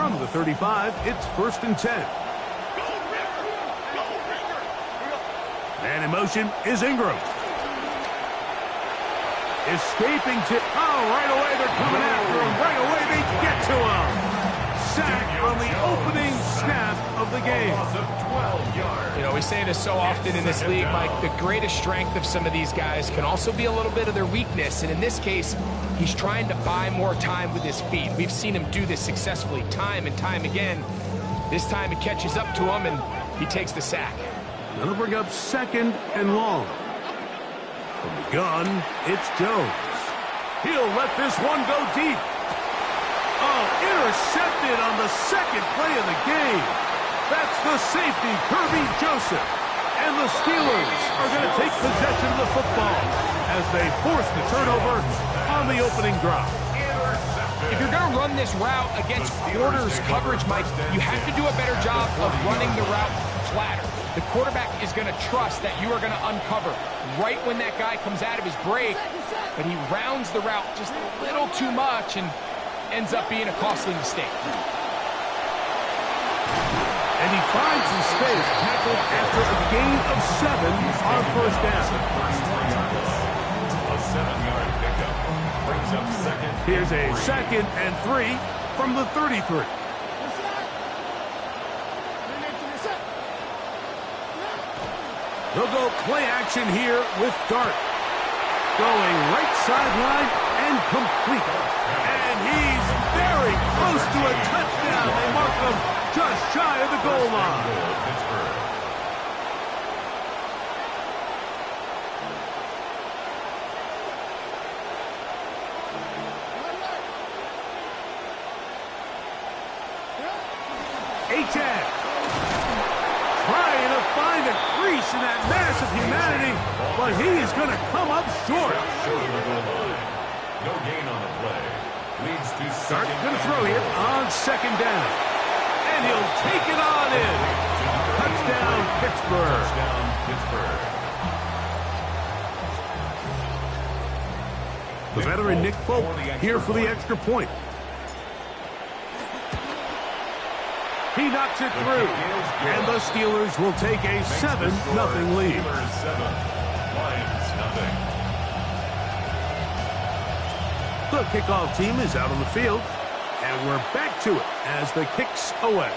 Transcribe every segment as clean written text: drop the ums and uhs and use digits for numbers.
From the 35, it's 1st and 10. Man in motion is Ingram. Escaping to... Oh, right away they're coming after him. Right away they get to him. Sack on the opening snap of the game. You know, we say this so often in this league, Mike, the greatest strength of some of these guys can also be a little bit of their weakness. And in this case, he's trying to buy more time with his feet. We've seen him do this successfully time and time again. This time it catches up to him and he takes the sack. That'll bring up 2nd and long. From the gun, it's Jones. He'll let this one go deep. Oh, intercepted on the 2nd play of the game. That's the safety, Kirby Joseph. And the Steelers are going to take possession of the football as they force the turnover on the opening drive. If you're going to run this route against quarters coverage, Mike, you have to do a better job of running the route flatter. The quarterback is going to trust that you are going to uncover right when that guy comes out of his break, but he rounds the route just a little too much and ends up being a costly mistake. And he finds some space, tackled after a gain of 7 on 1st down. A 7-yard pickup brings up 2nd. Here's a 2nd and 3 from the 33. They'll go play action here with Dart. Going right sideline and complete. And he's very close to a touchdown. They mark him just shy of the goal line. A-Tag. Trying to find a crease in that mass of humanity, but he is going to come up short. No gain on the play. Leads to Dart going to throw here on 2nd down. And he'll take it on in. Touchdown, Pittsburgh. Touchdown, Pittsburgh. The veteran Nick Folk here for the extra point. He knocks it through, and the Steelers will take a 7-0 lead. Steelers 7, Lions nothing. The kickoff team is out on the field, and we're back to it as the kick's away.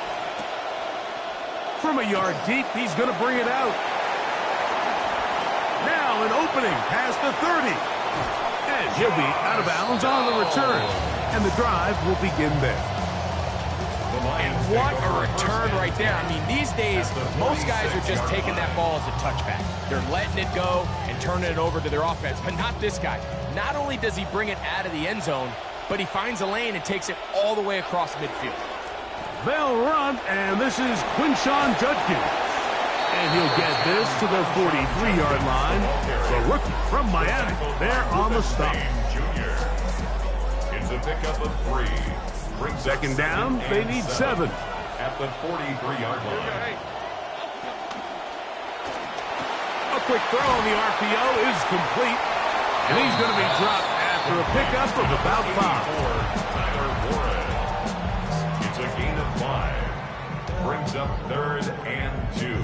From a yard deep, he's going to bring it out. Now an opening past the 30. And he'll be out of bounds on the return, and the drive will begin there. And what a return right there. I mean, these days, most guys are just taking that ball as a touchback. They're letting it go and turning it over to their offense, but not this guy. Not only does he bring it out of the end zone, but he finds a lane and takes it all the way across midfield. They'll run, and this is Quinshon Judkins. And he'll get this to the 43-yard line. The rookie from Miami, there on the stop. It's a pickup of 3. 2nd down, they need 7. At the 43-yard line. A quick throw on the RPO is complete. And he's going to be dropped after a pickup of about 5. Tyler Warren. It's a gain of 5. Brings up 3rd and 2.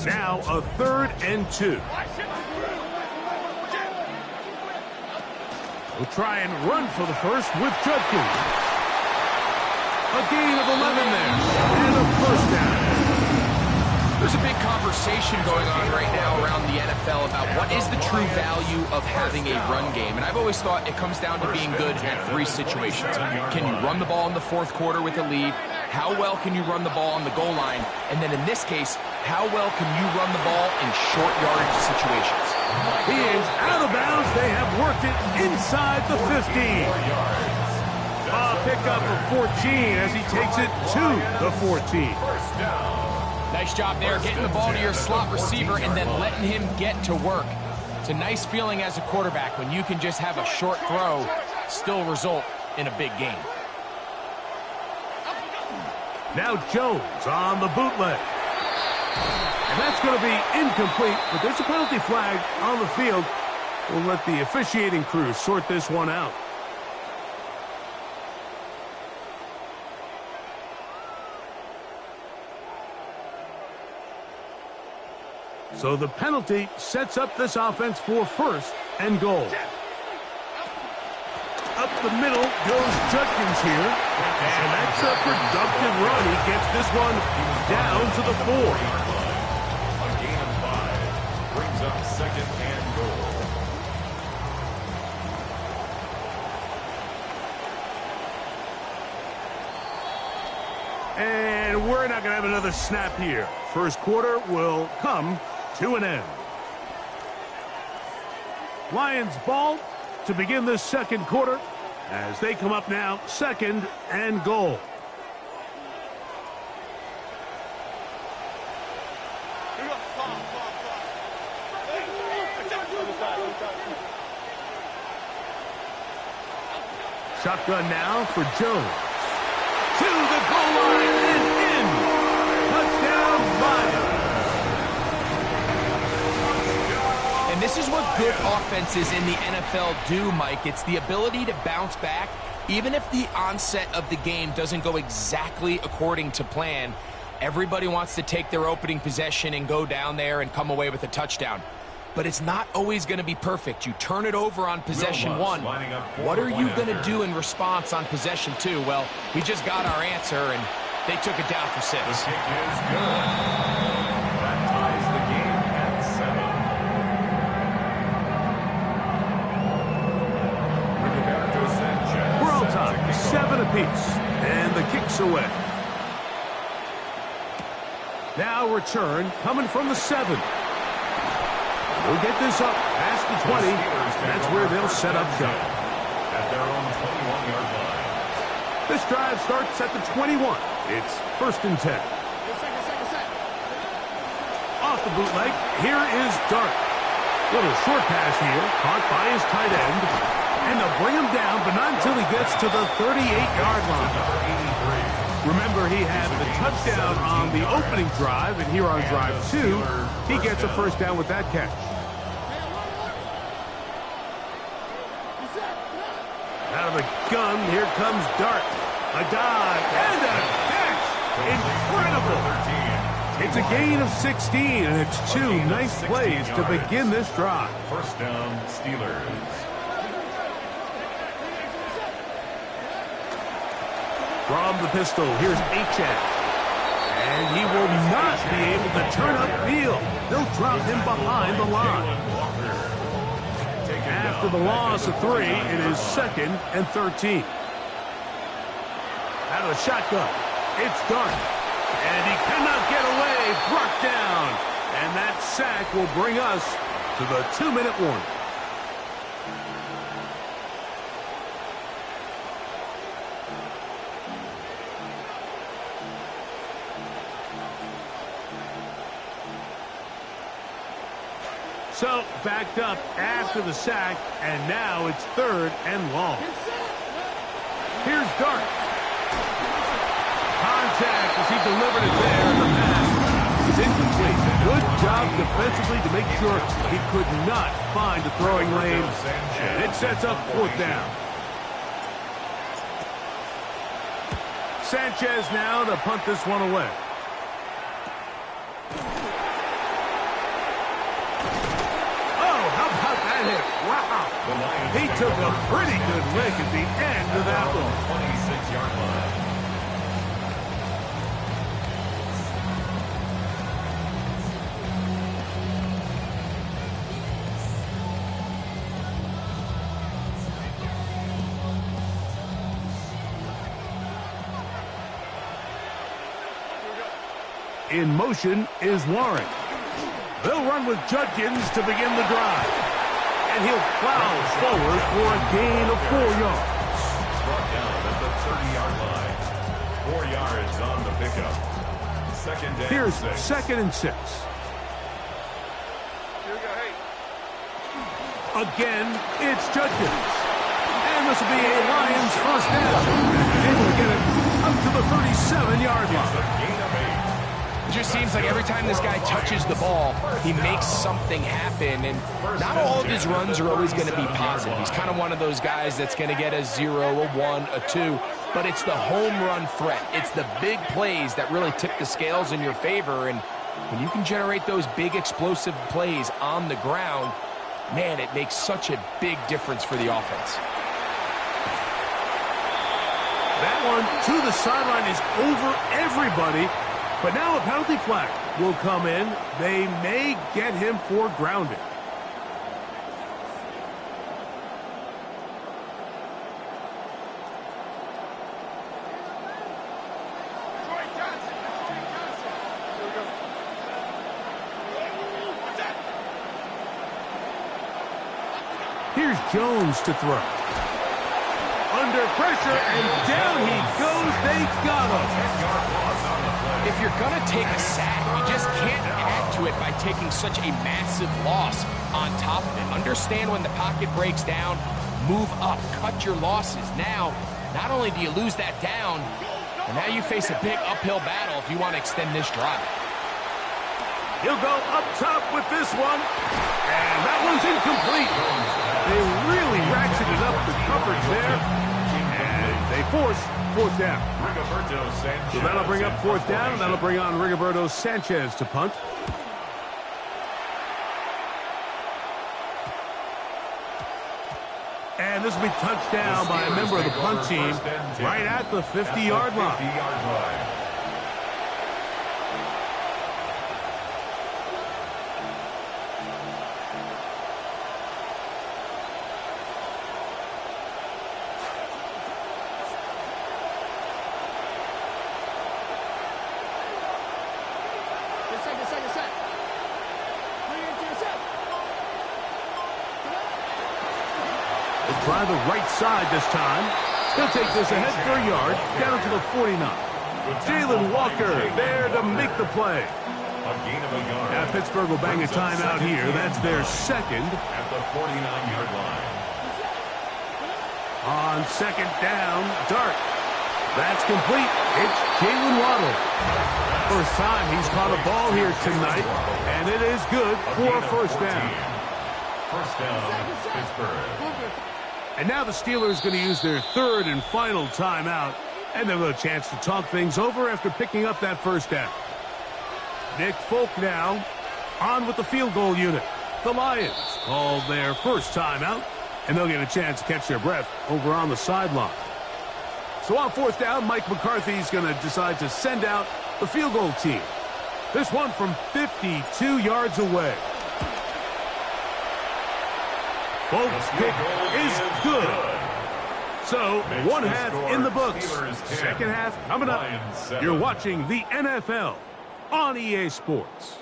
Now a 3rd and 2. We'll try and run for the first with Judkins. A gain of 11 there. And a 1st down. There's a big conversation going on right now around the NFL about what is the true value of having a run game. And I've always thought it comes down to being good at 3 situations. Can you run the ball in the 4th quarter with a lead? How well can you run the ball on the goal line? And then in this case, how well can you run the ball in short yardage situations? He is out of bounds. They have worked it inside the 15. A pickup of 14 as he takes it to the 14. Nice job there, getting the ball to your slot receiver and then letting him get to work. It's a nice feeling as a quarterback when you can just have a short throw, still result in a big game. Now Jones on the bootleg. And that's going to be incomplete, but there's a penalty flag on the field. We'll let the officiating crew sort this one out. So the penalty sets up this offense for first and goal. Up the middle goes Judkins here. And that's a productive run. He gets this one down to the 4. A gain of 5 brings up second and goal. And we're not going to have another snap here. First quarter will come to an end. Lions ball to begin this second quarter as they come up now, second and goal. Shotgun now for Jones. To the goal line and in. Touchdown, Lions. And this is what good offenses in the NFL do, Mike. It's the ability to bounce back, even if the onset of the game doesn't go exactly according to plan. Everybody wants to take their opening possession and go down there and come away with a touchdown. But it's not always going to be perfect. You turn it over on possession 1. What are you going to do in response on possession 2? Well, we just got our answer, and they took it down for 6. The kick is good. That ties the game at 7. We're on top, 7 apiece, and the kick's away. Now return coming from the 7. They'll get this up past the 20. That's where they'll set up shop. At their own 21-yard line. This drive starts at the 21. It's first and 10. Off the bootleg, here is Dart. Little short pass here, caught by his tight end. And they'll bring him down, but not until he gets to the 38-yard line. Remember, he had the touchdown on the opening drive, and here on drive 2, he gets a first down with that catch. Out of the gun, here comes Dart. A dive and a catch. Incredible. It's a gain of 16, and it's 2 nice plays to begin this drive. First down, Steelers. From the pistol, here's Achane. And he will not be able to turn upfield. They'll drop him behind the line. After the loss of 3, it is second and 13. Out of the shotgun, it's Dart. And he cannot get away, brought down. And that sack will bring us to the 2-minute warning. So, backed up after the sack, and now it's third and long. Here's Dart. Contact as he delivered it there. The pass is incomplete. Good job defensively to make sure he could not find the throwing lane. And it sets up fourth down. Sanchez now to punt this one away. Wow. He took a pretty good lick at the end of that one. 26-yard line. In motion is Warren. They'll run with Judkins to begin the drive. And he'll plow forward for a gain of 4 yards. Brought down at the 30-yard line. 4 yards on the pickup. Second and Here's 6. second and 6. Again, it's Judkins. And this will be a Lions first down. Able to get it up to the 37-yard line. Gain of 8. just seems like every time this guy touches the ball, he makes something happen. And not all of his runs are always going to be positive. He's kind of one of those guys that's going to get a 0, a 1, a 2. But it's the home run threat. It's the big plays that really tip the scales in your favor. And when you can generate those big explosive plays on the ground, man, it makes such a big difference for the offense. That one to the sideline is over everybody. But now a penalty flag will come in. They may get him for grounding. Here's Jones to throw. Under pressure, and down he goes. They got him. If you're going to take a sack, you just can't add to it by taking such a massive loss on top of it. Understand when the pocket breaks down, move up, cut your losses. Now, not only do you lose that down, but now you face a big uphill battle if you want to extend this drive. He'll go up top with this one, and that one's incomplete. They really ratcheted up the coverage there, and they force fourth down. So that'll bring up fourth down, and that'll bring on Rigoberto Sanchez to punt. And this will be touched down by a member of the punt team right at the 50-yard line. Try the right side this time. He'll take this ahead for a yard, down to the 49. Jalen Walker there to make the play. Now Pittsburgh will bang a timeout here. That's their second. At the 49-yard line. On second down, Dart. That's complete. It's Jalen Waddle. First time he's caught a ball here tonight, and it is good for a first down. First down, Pittsburgh. And now the Steelers going to use their third and final timeout, and they'll have a chance to talk things over after picking up that first down. Nick Folk now on with the field goal unit. The Lions called their first timeout, and they'll get a chance to catch their breath over on the sideline. So on fourth down, Mike McCarthy's going to decide to send out the field goal team. This one from 52 yards away. Folks' kick is good. So, one half in the books. Second half coming up. You're watching the NFL on EA Sports.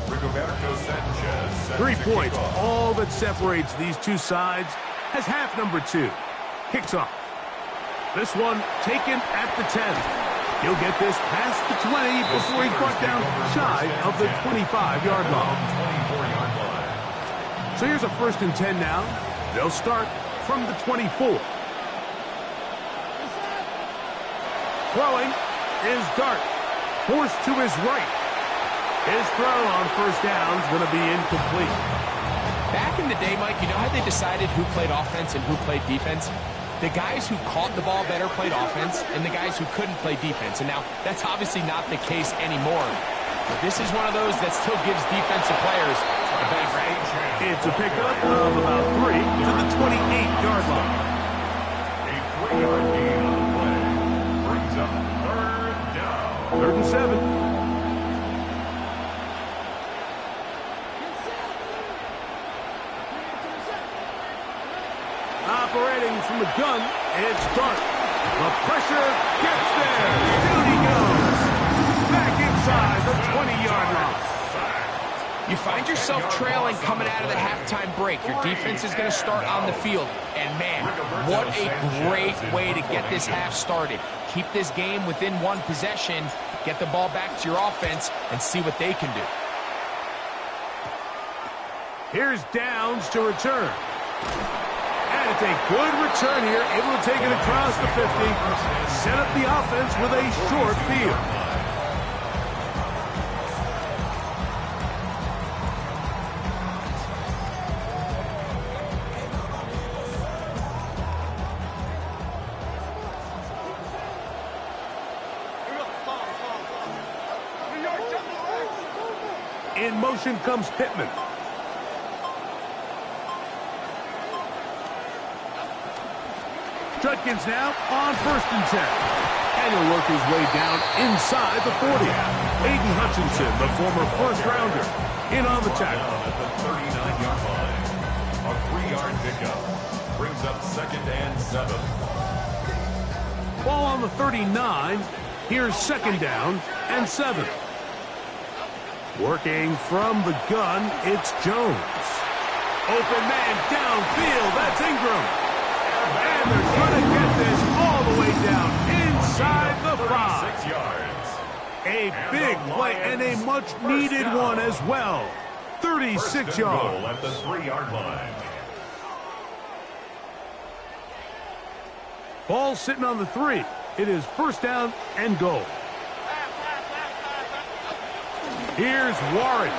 Rigoberto Sanchez. 3 points, all that separates these two sides, as half number 2 kicks off. This one taken at the 10. He'll get this past the 20 before he's brought down shy of the 25-yard line. So here's a 1st and 10 now. They'll start from the 24. Throwing is Dart. Forced to his right. His throw on first down is going to be incomplete. Back in the day, Mike, you know how they decided who played offense and who played defense? The guys who caught the ball better played offense, and the guys who couldn't play defense. And now, that's obviously not the case anymore. But this is one of those that still gives defensive players a big range. It's a pickup of about 3 to the 28-yard line. A 3-yard gain on the play. Brings up third down. 3rd and 7. Operating from the gun, it's Dart. The pressure gets there. Down he goes. Back inside the 20-yard line. You find yourself trailing coming out of the halftime break. Your defense is going to start on the field. And, man, what a great way to get this half started. Keep this game within one possession, get the ball back to your offense, and see what they can do. Here's Downs to return. And it's a good return here, able to take it across the 50. Set up the offense with a short field. In motion comes Pittman. Judkins now on 1st and 10. And he'll work his way down inside the 40. Aiden Hutchinson, the former first-rounder, in on the tackle. At the 39-yard line. A 3-yard pickup. Brings up 2nd and 7. Ball on the 39. Here's 2nd down and 7. Working from the gun, it's Jones. Open man downfield, that's Ingram. And they're going to get this all the way down inside the 5. 6 yards. A big play and a much-needed one as well. 36 yards. At the 3-yard line. Ball sitting on the 3. It is 1st down and goal. Here's Warren.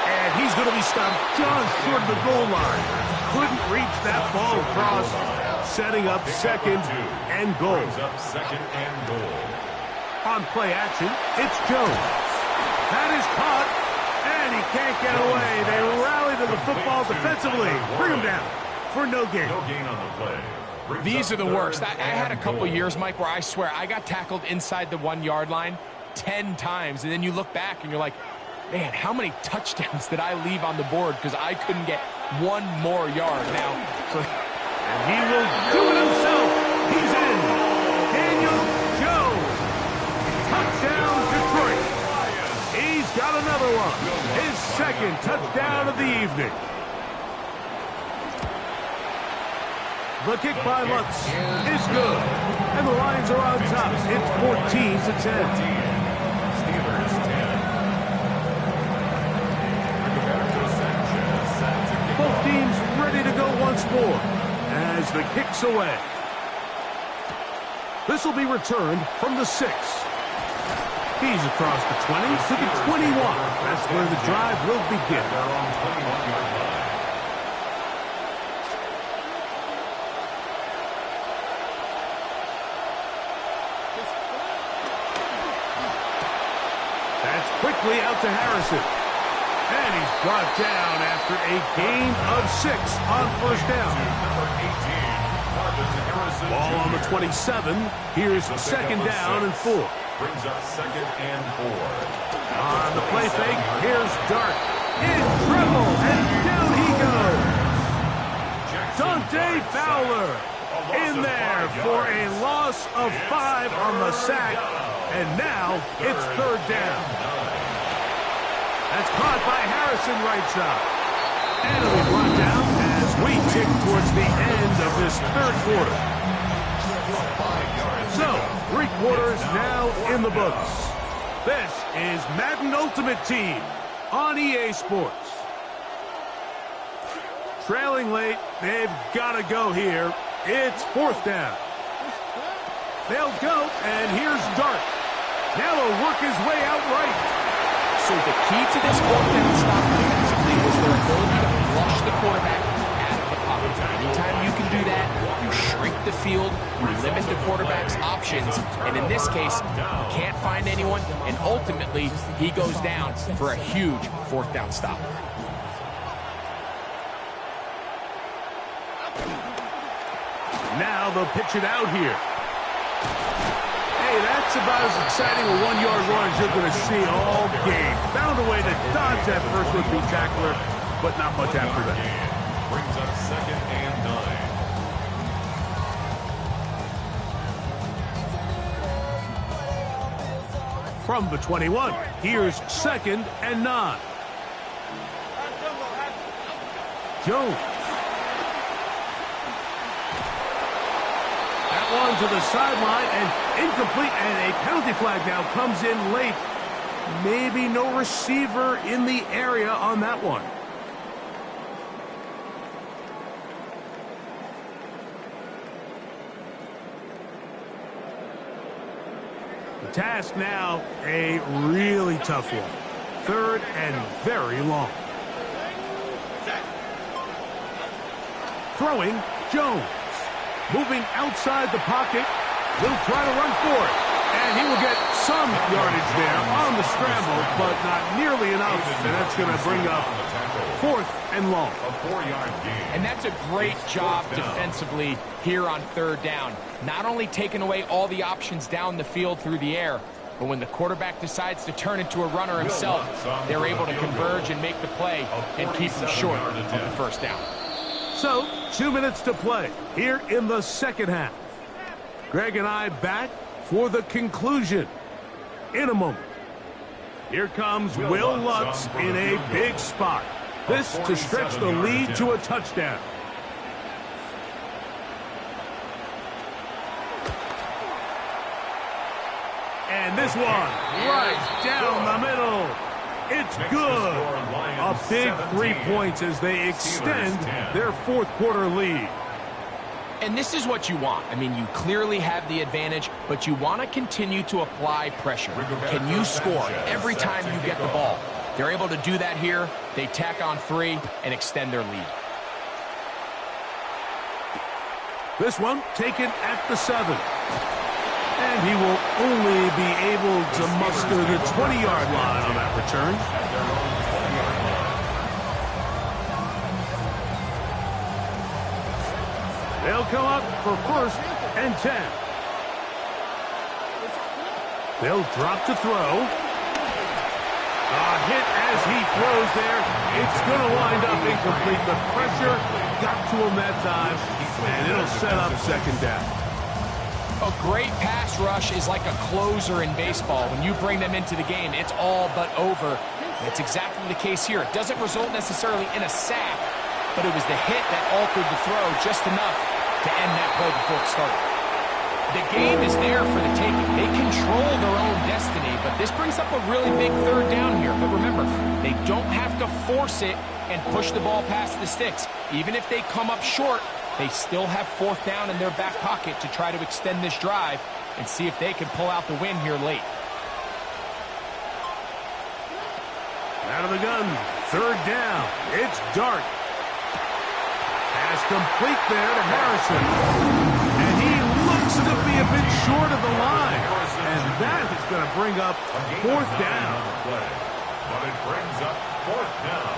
And he's going to be stopped just short of the goal line. Couldn't reach that ball across. Setting up 2nd and goal. Up 2nd and goal. On play action, it's Jones. That is caught, and he can't get away. They rally to the football defensively. Bring him down for no gain. No gain on the play. These are the worst. I had a couple years, Mike, where I swear I got tackled inside the 1-yard line 10 times, and then you look back and you're like, man, how many touchdowns did I leave on the board because I couldn't get one more yard now? And he will do it himself. He's in. Daniel Jones. Touchdown, Detroit. He's got another one. His 2nd touchdown of the evening. The kick by Lutz is good. And the Lions are on top. It's 14-10. Both teams ready to go once more as the kick's away. This will be returned from the 6. He's across the 20 to the 21. That's where the drive will begin. That's quickly out to Harrison. And he's brought down after a gain of 6 on 1st down. Ball on the 27. Here's 2nd down and 4. Brings up 2nd and 4. On the play fake, here's Dart. In trouble, and down he goes. Dante Fowler in there for a loss of 5 on the sack. And now it's 3rd down. That's caught by Harrison right side. And it'll be brought down as we tick towards the end of this 3rd quarter. So, 3 quarters now in the books. This is Madden Ultimate Team on EA Sports. Trailing late, they've got to go here. It's 4th down. They'll go, and here's Dart. Now he'll work his way out right. So the key to this 4th down stop defensively was their ability to flush the quarterback out of the pocket. Anytime you can do that, you shrink the field, you limit the quarterback's options, and in this case, he can't find anyone, and ultimately, he goes down for a huge 4th down stop. Now they'll pitch it out here. Hey, that's about as exciting a 1-yard run as you're going to see all game. Found a way to dodge that first would-be tackler, but not much after that. Brings up 2nd and 9. From the 21, here's 2nd and 9. Jones. That one to the sideline and incomplete, and a penalty flag now comes in late. Maybe no receiver in the area on that one. The task now, a really tough one. 3rd and very long. Throwing, Jones. Moving outside the pocket. Will try to run for it. And he will get some yardage there on the scramble, but not nearly enough. And that's going to bring up 4th and long. A 4-yard gain. And that's a great job defensively here on 3rd down. Not only taking away all the options down the field through the air, but when the quarterback decides to turn into a runner himself, they're able to converge and make the play and keep them short of the 1st down. So, 2 minutes to play here in the 2nd half. Greg and I back for the conclusion in a moment. Here comes Will Lutz in a big spot. This to stretch the lead to a touchdown. And this one right down the middle. It's good. A big 3 points as they extend their 4th quarter lead. And this is what you want. I mean, you clearly have the advantage, but you want to continue to apply pressure. Can you score every time you get the ball? They're able to do that here. They tack on 3 and extend their lead. This one taken at the 7. And he will only be able to muster the 20-yard line on that return. They'll come up for 1st and 10. They'll drop to throw. A hit as he throws there. It's going to wind up incomplete. The pressure got to him that time, and it'll set up 2nd down. A great pass rush is like a closer in baseball. When you bring them into the game, it's all but over. That's exactly the case here. It doesn't result necessarily in a sack, but it was the hit that altered the throw just enough to end that play before it started. The game is there for the taking. They control their own destiny, but this brings up a really big 3rd down here. But remember, they don't have to force it and push the ball past the sticks. Even if they come up short, they still have 4th down in their back pocket to try to extend this drive and see if they can pull out the win here late. Out of the gun, 3rd down. It's Dart. Pass complete there to Harrison. And he looks to be a bit short of the line. And that is going to bring up 4th down. But it brings up 4th down.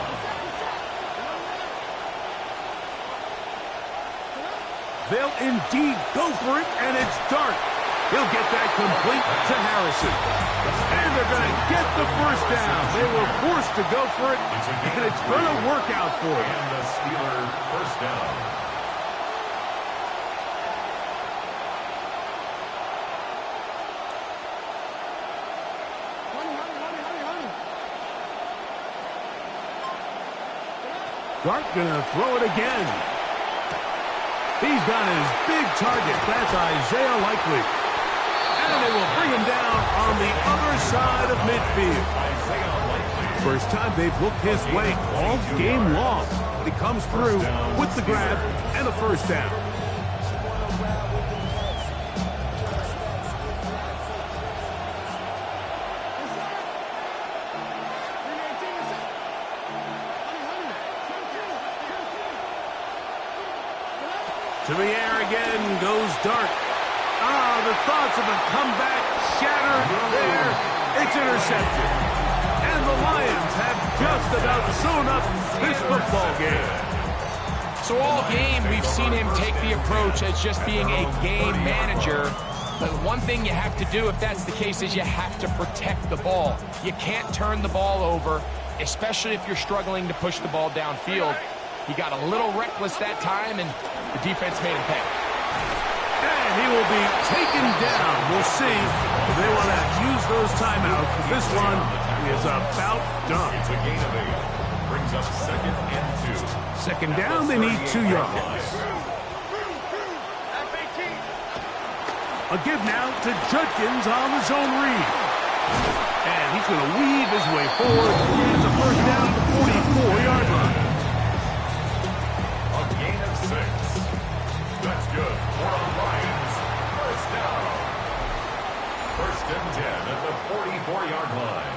They'll indeed go for it, and it's Dart. He'll get that complete to Harrison. And they're going to get the 1st down. They were forced to go for it, and it's going to work out for them. And the Steelers 1st down. Dart going to throw it again. He's got his big target. That's Isaiah Likely. And they will bring him down on the other side of midfield. First time they've looked his way all game long. But he comes through with the grab and a 1st down. To the air again goes Dart. The thoughts of a comeback shattered there. It's intercepted. And the Lions have just about sewn up this football game. So all game, we've seen him take the approach as just being a game manager. But one thing you have to do if that's the case is you have to protect the ball. You can't turn the ball over, especially if you're struggling to push the ball downfield. He got a little reckless that time, and the defense made him pay. And he will be taken down. We'll see if they want to use those timeouts. This one is about done. It's a gain of 8. Brings up 2nd and 2. 2nd down, they need 2 yards. A give now to Judkins on the zone read. And he's going to weave his way forward. It's a 1st down at the 44-yard line. A gain of 6. That's good for the Lions. 1st down. 1st and 10. 44-yard line.